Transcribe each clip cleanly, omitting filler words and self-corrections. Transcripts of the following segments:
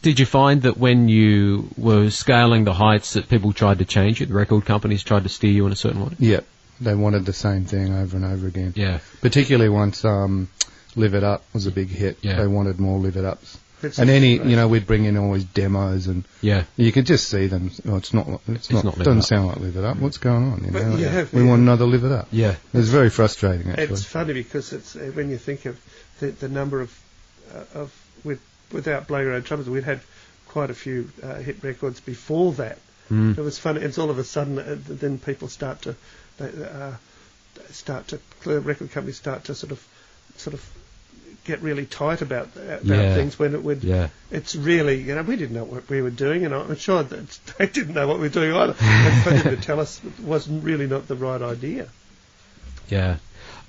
Did you find that when you were scaling the heights that people tried to change it, the record companies tried to steer you in a certain way? Yeah, they wanted the same thing over and over again. Yeah. Particularly once Live It Up was a big hit. Yeah. They wanted more Live It Ups. We'd bring in always demos, and you could just see them. Oh, it's not. Doesn't sound like Live It Up. What's going on? We want another Live It Up. Yeah, it was very frustrating. Actually, it's funny because it's when you think of the number of without blowing our own trumpets, we'd had quite a few hit records before that. It was funny. It's all of a sudden then people start to the record companies start to sort of get really tight about things when it would. Yeah. It's really, we didn't know what we were doing, and I'm sure that they didn't know what we were doing either. And for them to tell us it wasn't really not the right idea. Yeah.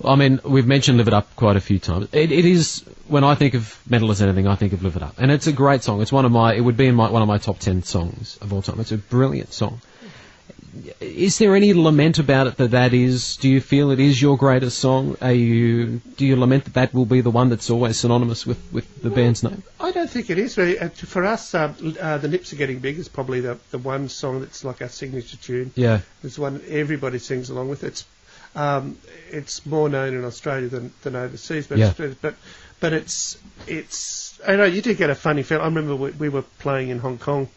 I mean, we've mentioned Live It Up quite a few times. It is, when I think of Mental as Anything, I think of Live It Up. And it's a great song. It's it would be in one of my top 10 songs of all time. It's a brilliant song. Is there any lament about it that is, do you feel it is your greatest song? Do you lament that will be the one that's always synonymous with the band's name? I don't think it is. Really. For us, The Nips Are Getting Big is probably the one song that's like our signature tune. Yeah. It's one everybody sings along with. It's more known in Australia than overseas, but it's I know you do get a funny feel. I remember we were playing in Hong Kong,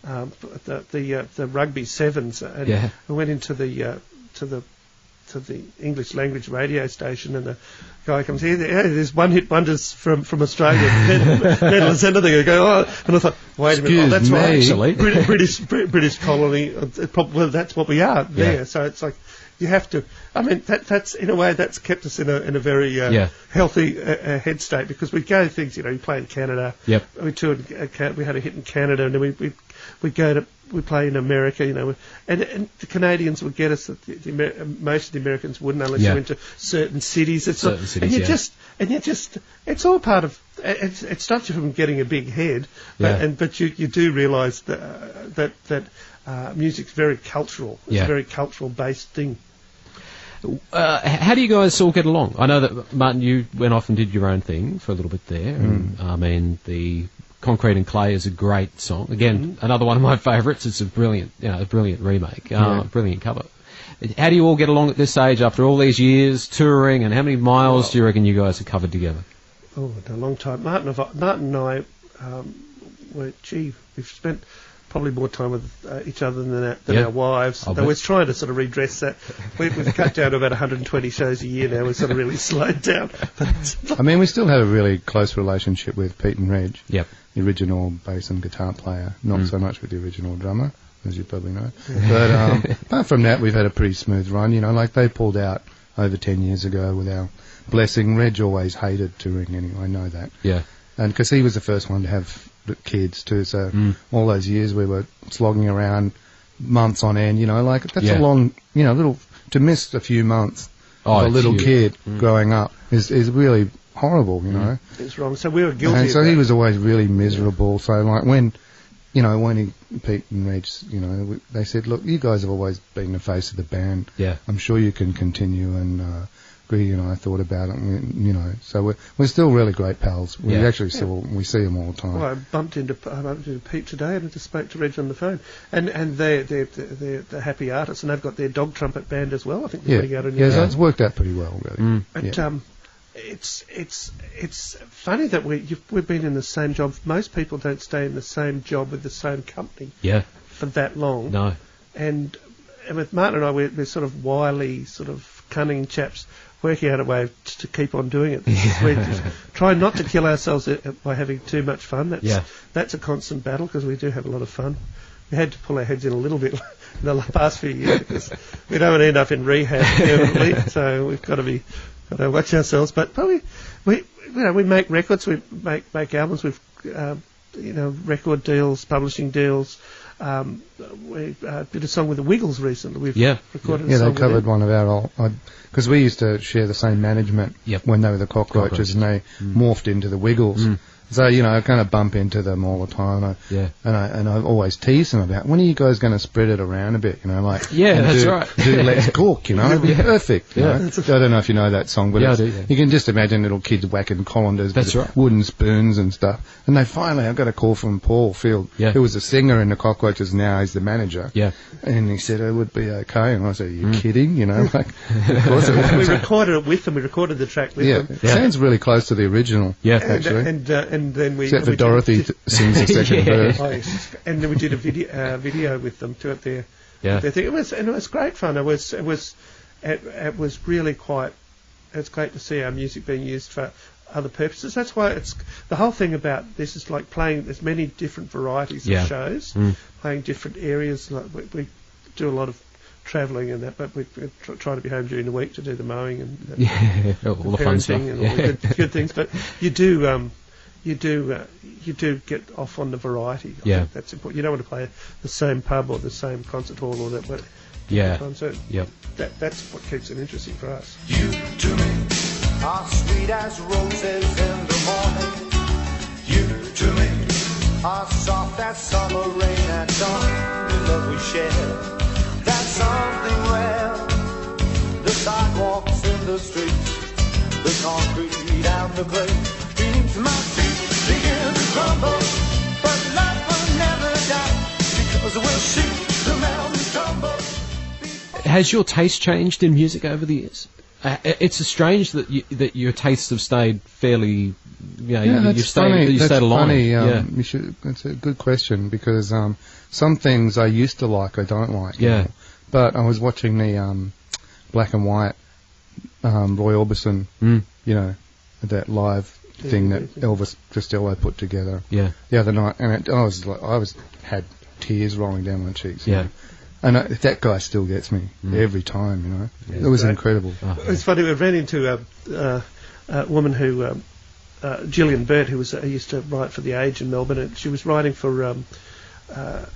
the rugby sevens, and we went into the English language radio station, and the guy comes here. There's one hit wonders from Australia. Mental as Anything. I go, and I thought, wait a minute, that's right, actually, British colony. Well, that's what we are there. So it's like. You have to. I mean, that's in a way that's kept us in a very healthy head state, because we go things. You play in Canada. Yep. We toured. We had a hit in Canada, and then we play in America. And the Canadians would get us. Most of the Americans wouldn't, unless you went to certain cities. It's all part of. It stops you from getting a big head, but you do realise that music's very cultural. It's a very cultural based thing. How do you guys all get along? I know that, Martin, you went off and did your own thing for a little bit there. And, I mean, the Concrete and Clay is a great song. Again, another one of my favourites. It's a brilliant remake, brilliant cover. How do you all get along at this stage after all these years touring, and how many miles do you reckon you guys have covered together? Oh, a long time. Martin and I, we've spent probably more time with each other than our wives. We're trying to sort of redress that. We've cut down to about 120 shows a year now. We've sort of really slowed down. I mean, we still have a really close relationship with Pete and Reg, the original bass and guitar player. Not so much with the original drummer, as you probably know. But apart from that, we've had a pretty smooth run. Like they pulled out over 10 years ago with our blessing. Reg always hated touring anyway, I know that. Yeah. And because he was the first one to have kids too, so all those years we were slogging around months on end, that's a long, to miss a few months of a little kid growing up is really horrible, It's wrong. So we were guilty. And so he was always really miserable. So like when Pete and Reg, they said, look, you guys have always been the face of the band. Yeah. I'm sure you can continue, and Greedy and I thought about it, and so we're still really great pals. We we see them all the time. Well, I bumped into Pete today, and I just spoke to Reg on the phone, and they're happy artists, and they've got their dog trumpet band as well. I think they're putting out a new so it's worked out pretty well, really. But it's funny that we've been in the same job. Most people don't stay in the same job with the same company for that long. No. And with Martin and I, we're sort of wily, sort of cunning chaps working out a way to keep on doing it. We're just trying not to kill ourselves by having too much fun. That's a constant battle, because we do have a lot of fun. We had to pull our heads in a little bit in the past few years, because we don't want to end up in rehab permanently, so we've got to watch ourselves. But we make records, we make albums, we've record deals, publishing deals. we did a song with the Wiggles recently. We've recorded a yeah, song they covered with one of our old, because we used to share the same management when they were the Cockroaches, and they morphed into the Wiggles. So, you know, I kind of bump into them all the time. And I always tease them about, when are you guys going to spread it around a bit, you know, like... Yeah, that's right. Do Let's Cook, you know, it'd be perfect. You know? I don't know if you know that song, but you can just imagine little kids whacking colanders with wooden spoons and stuff. And they finally, I got a call from Paul Field, who was a singer in the Cockroaches, now he's the manager. And he said, it would be okay. And I said, are you kidding? You know, like, of course it was. We recorded it with them. We recorded the track with them. It sounds really close to the original, actually. And then we... Except for Dorothy sings the second verse. Oh, yes. And then we did a video with them to it there. Their thing. It was great fun. It was really quite... It's great to see our music being used for other purposes. That's why it's... The whole thing about this is like playing... There's many different varieties of shows, playing different areas. Like we do a lot of travelling and that, but we try to be home during the week to do the mowing and all the fun stuff and all the good things. But you do get off on the variety. I think that's important. You don't want to play the same pub or the same concert hall or that. But so that's what keeps it interesting for us. You to me are sweet as roses in the morning. You to me are soft as summer rain at dawn. The love we share, that's something rare. The sidewalks in the streets, the concrete and the clay, beneath my feet begin to crumble, but life will never die, because we'll see the mountains tumble. Has your taste changed in music over the years? It's strange that your tastes have stayed fairly, you've stayed along. It's a good question, because some things I used to like, I don't like. But I was watching the black and white Roy Orbison, that live thing that Elvis Costello put together the other night, and I had tears rolling down my cheeks. And that guy still gets me every time, It was incredible. It's funny, we ran into a woman who, Gillian Burt, who used to write for The Age in Melbourne, and she was writing for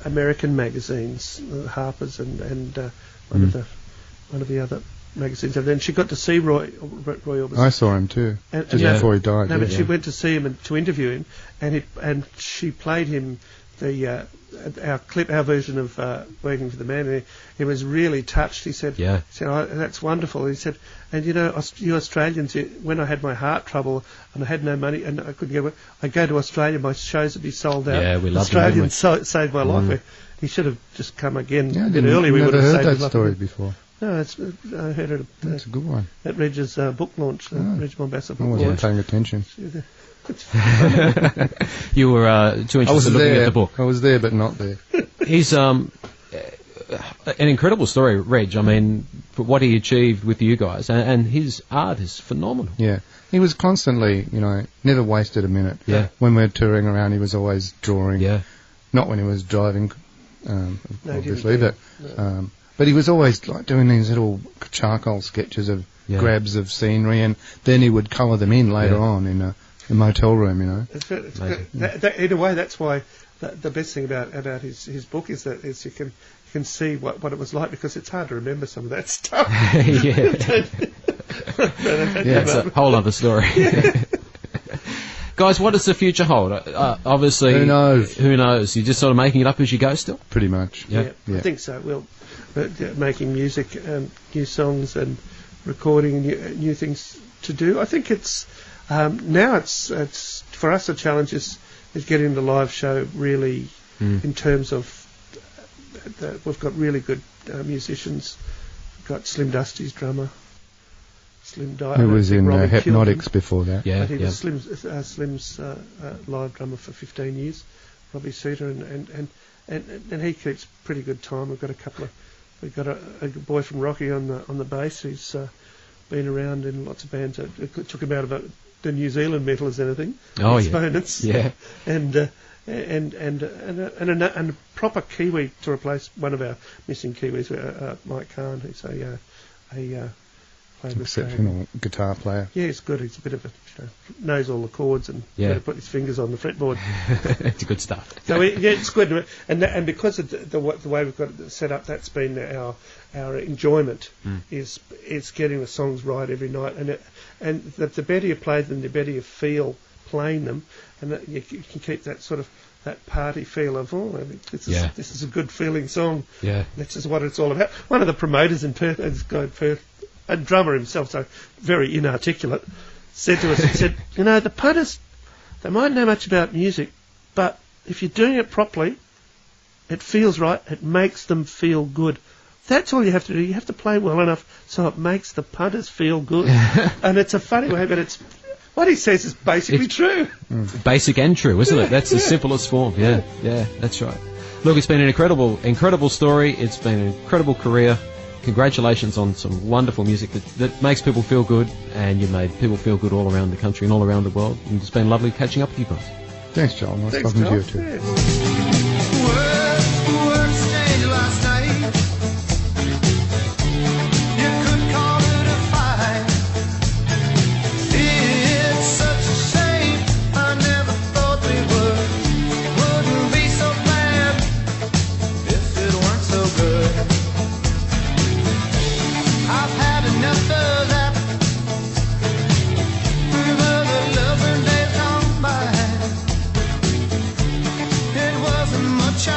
American magazines, Harper's and one of the other magazines. And then she got to see Roy Orbison. I saw him too, just before he died. No, but she went to see him and to interview him, and she played him our version of Working for the Man. And he was really touched. He said, that's wonderful. He said, and you Australians, when I had my heart trouble and I had no money and I couldn't go, I'd go to Australia, my shows would be sold out. Yeah, we loved Australians saved my life. He should have just come again a bit earlier. We would have saved heard that story before. No, I heard it. That's a good one. At Reg's book launch, Reg Mombassa book launch. I wasn't paying attention. You were too interested in looking at the book. I was there, but not there. He's an incredible story, Reg. I mean, for what he achieved with you guys, and his art is phenomenal. Yeah, he was constantly, never wasted a minute. Yeah. When we were touring around, he was always drawing. Yeah. Not when he was driving, obviously, but he was always like doing these little charcoal sketches of grabs of scenery, and then he would colour them in later on in the motel room, It's good. In a way, that's why the best thing about his book is that you can see what it was like, because it's hard to remember some of that stuff. It's a whole other story. Guys, what does the future hold? Obviously, who knows? You're just sort of making it up as you go still? Pretty much. Yeah. I think so. We're making music and new songs and recording new things to do. I think it's now it's for us, the challenge is getting the live show really in terms of we've got really good musicians. We've got Slim Dusty's drummer, Slim Di, who was in Hypnotics before that. But he was Slim's live drummer for 15 years, Robbie Suter, and he keeps pretty good time. We've got a boy from Rocky on the bass who's been around in lots of bands. It took him out of the New Zealand metal as anything. Oh, exponents. Yeah. And a proper Kiwi to replace one of our missing Kiwis, Mike Kahn, who's Exceptional guitar player. Yeah, he's good. He's a bit of a, knows all the chords and to put his fingers on the fretboard. It's good stuff. So it's good, and because of the way we've got it set up, that's been our enjoyment is getting the songs right every night, and the better you play them, the better you feel playing them, and that you can keep that sort of that party feel of this is a good feeling song. Yeah, this is what it's all about. One of the promoters in Perth, this guy in Perth, a drummer himself, so very inarticulate, said to us, he said, the punters, they might know much about music, but if you're doing it properly, it feels right, it makes them feel good. That's all you have to do. You have to play well enough so it makes the punters feel good. And it's a funny way, but it's what he says is basically true. Basic and true, isn't it? That's the simplest form. Yeah, that's right. Look, it's been an incredible story. It's been an incredible career. Congratulations on some wonderful music that makes people feel good, and you made people feel good all around the country and all around the world. And it's been lovely catching up with you guys. Thanks, Joel. Nice talking to you too. Yeah. Work stayed last night. You could call it a fight. It's such a shame. I never thought we wouldn't be so bad if it weren't so good. I've had enough of that. The loving days gone by. It wasn't much I